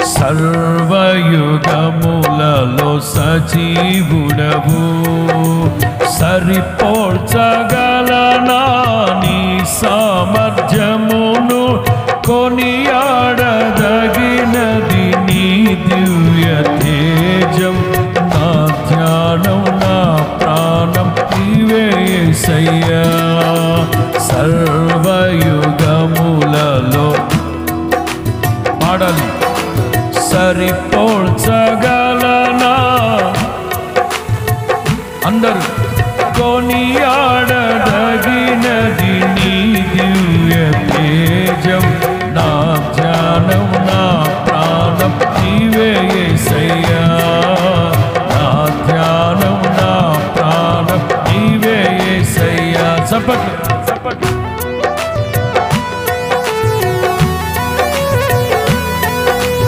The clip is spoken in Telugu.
సర్వయుగములలో సజీవుడవు, సరిపోల్చగలనా నీ సామర్థ్యమును, కొనియాడదగినది నీ దివ్య తేజం. నా ధ్యానం నా ప్రాణం నీవే యేసయ్యా. సర్వయుగములలో పాడాలి. సరిపోల్చగలనా అందరూ, కొనియాడదగినది నీ దివ్య